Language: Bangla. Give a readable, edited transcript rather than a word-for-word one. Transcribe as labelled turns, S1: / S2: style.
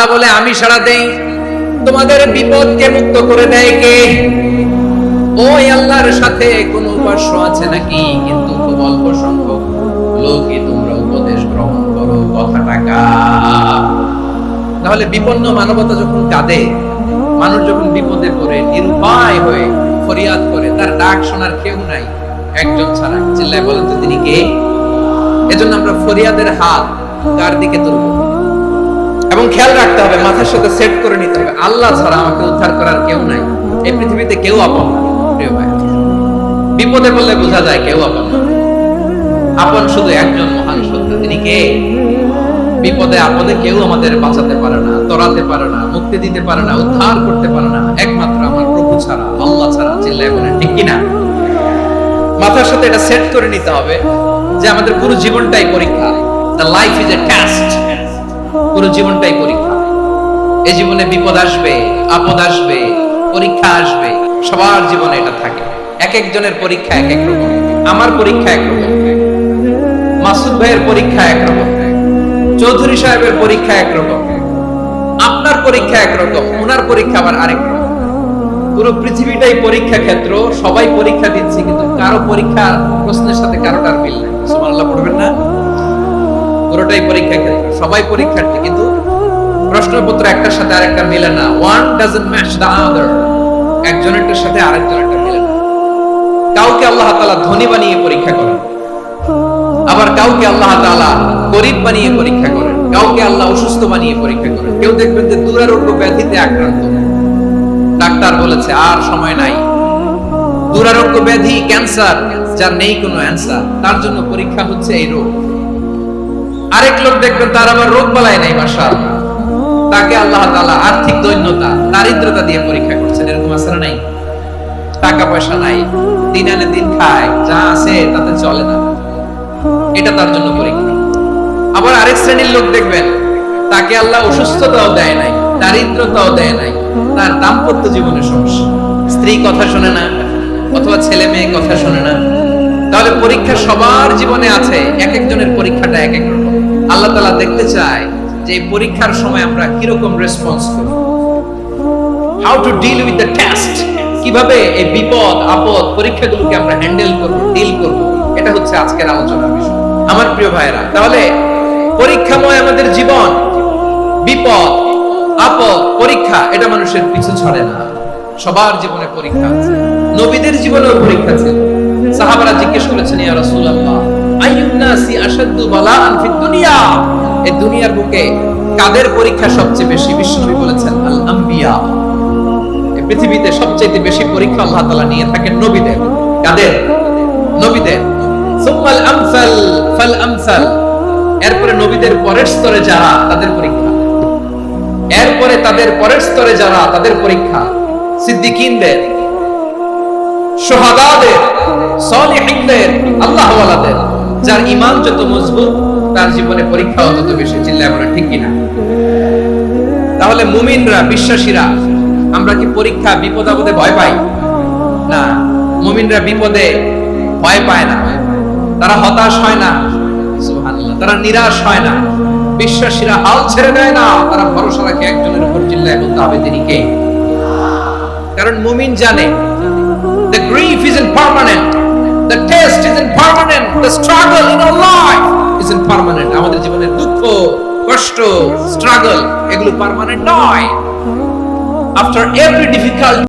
S1: আল্লাহ বলে আমি সাড়া দেই, তোমাদের বিপদকে মুক্ত করে দেয় কে? ওই আল্লাহর সাথে কোন উপাস্য আছে নাকি? কিন্তু খুব অল্প সংখ্যক লোকই তোমরা উপদেশ গ্রহণ করো কথাটা। তাহলে বিপন্ন মানবতা যখন কাঁদে, মানুষ যখন বিপদে পড়ে নিরুপায় হয়ে ফরিয়াদ করে, তার ডাক শোনার কেউ নাই একজন ছাড়া। চিল্লায় বলেন তো তিনি কে? এজন্য আমরা ফরিয়াদের হাত কার দিকে তুলব? এবং খেয়াল রাখতে হবে, মাথার সাথে সেট করে নিতে হবে, আল্লাহ ছাড়া আমাকে উদ্ধার করার কেউ নাই। এই পৃথিবীতে কেউ আপন না। প্রিয় ভাই, বিপদে বললে বোঝা যায় কেউ আপন না। আপন শুধু একজন মহান সত্য, তিনি কে? বিপদে আপদে কেউ আমাদের বাঁচাতে পারে না, তরাতে পারে না, মুক্তি দিতে পারে না, উদ্ধার করতে পারে না, একমাত্র আমার প্রভু ছাড়া, আল্লাহ ছাড়া। চিল্লায় বলেন ঠিক কিনা? মাথার সাথে এটা সেট করে নিতে হবে যে আমাদের পুরো জীবনটাই পরীক্ষা। The life is a test. পুরো জীবনটাই পরীক্ষা। এই জীবনে বিপদ আসবে, আপদ আসবে, পরীক্ষা আসবে, সবার জীবনে এটা থাকে। এক একজনের পরীক্ষা এক এক রকম। আমার পরীক্ষা এক রকম, মাসুদ ভাইয়ের পরীক্ষা এক রকম, চৌধুরী সাহেবের পরীক্ষা এক রকম, আপনার পরীক্ষা এক রকম, ওনার পরীক্ষা আবার আরেক রকম। পুরো পৃথিবীটাই পরীক্ষা ক্ষেত্র, সবাই পরীক্ষা দিচ্ছে, কিন্তু কারো পরীক্ষার প্রশ্নের সাথে কারোটার মিল নাই। সুবহানাল্লাহ পড়বেন না? পুরোটাই পরীক্ষা ক্ষেত্র, সবাই পরীক্ষার্থী, কিন্তু প্রশ্নপত্র একটার সাথে আরেকটা মিলে না। One doesn't match the other. একজনেরটার সাথে আরেকজনেরটা মিলে না। কাউকে আল্লাহ তাআলা ধনী বানিয়ে পরীক্ষা করেন, আবার কাউকে আল্লাহ তাআলা গরীব বানিয়ে পরীক্ষা করেন, কাউকে আল্লাহ অসুস্থ বানিয়ে পরীক্ষা করেন। কেউ দেখবেন যে দুরারোগ্য ব্যাধিতে আক্রান্ত, ডাক্তার বলেছে আর সময় নাই। দুরারোগ্য ব্যাধি, ক্যান্সার, যার নেই কোনো অ্যান্সার, তার জন্য পরীক্ষা হচ্ছে এই রোগ। আরেক লোক দেখবেন তার আবার রোগ বালাই নাই, মাশাআল্লাহ, তাকে আল্লাহ তাআলা আর্থিক দৈন্যতা, দারিদ্রতা দিয়ে পরীক্ষা করছেন। এরকম আছে না? নাই? টাকা পয়সা নাই, দিন আনে দিন খায়, যা আছে তাতে চলে না, এটা তার জন্য পরীক্ষা। আবার আরেক শ্রেণীর লোক দেখবেন তাকে আল্লাহ অসুস্থতাও দেয় নাই, দারিদ্রতাও দেয় নাই, তার দাম্পত্য জীবনের সমস্যা, স্ত্রী কথা শোনে না, অথবা ছেলে মেয়ে কথা শোনে না। তাহলে পরীক্ষা সবার জীবনে আছে, এক একজনের পরীক্ষাটা এক এক রকম। আল্লাহ তাআলা দেখতে চায় যে এই পরীক্ষার সময় আমরা কিরকম রেসপন্স করি, how to deal with the test, কিভাবে এই বিপদ আপদ পরীক্ষাগুলোকে আমরা হ্যান্ডেল করব, ডিল করব। এটা হচ্ছে আজকের আলোচনার বিষয় আমার প্রিয় ভাইরা। তাহলে পরীক্ষাময় আমাদের জীবন, বিপদ আপদ পরীক্ষা, এটা মানুষের পিছু ছাড়ে না। সবার জীবনে পরীক্ষা আছে, নবীদের জীবনেও পরীক্ষা ছিল। সাহাবারা জিজ্ঞেস করেছেন, ইয়া রাসূলুল্লাহ, আইয়ুন নাসি আশাদ্দু বালাআন ফিদ দুনিয়া, এই দুনিয়ার বুকে কাদের পরীক্ষা সবচেয়ে বেশি? বিশ্বনবী বলেছেন, আল আম্বিয়া। এই পৃথিবীতে সবচেয়ে বেশি পরীক্ষা আল্লাহ তাআলা নিয়ে থাকেন নবীদের। কাদের? নবীদের। সুম্মাল আমসাল ফাল আমসাল, এরপরে নবীদের পরের স্তরে যারা, তাদের পরীক্ষা। এরপরে তাদের পরের স্তরে যারা, তাদের পরীক্ষা। সিদ্দিকীনদের, শুহাদাদের, সালিহিনদের, আল্লাহওয়ালাদের। যার ঈমান যত মজবুত, তার জীবনে পরীক্ষাও তত বেশি। চিল্লায় বলেন ঠিক কিনা? তাহলে মুমিনরা, বিশ্বাসীরা, আমরা কি পরীক্ষা বিপদ আপদে ভয় পাই? না, মুমিনরা বিপদে ভয় পায় না, তারা হতাশ হয় না, সুবহানাল্লাহ, তারা নিরাশ হয় না। বিশ্বাসীরা হাল ছেড়ে দেয় না, তারা ভরসা রাখে একজনের উপর। চিল্লায় বলতে হবে তিনি কে? কারণ মুমিন জানে the grief isn't permanent, the test isn't permanent, the struggle in our life isn't permanent. আমাদের জীবনের দুঃখ, কষ্ট, struggle, এগুলো পার্মানেন্ট নয়। After every difficult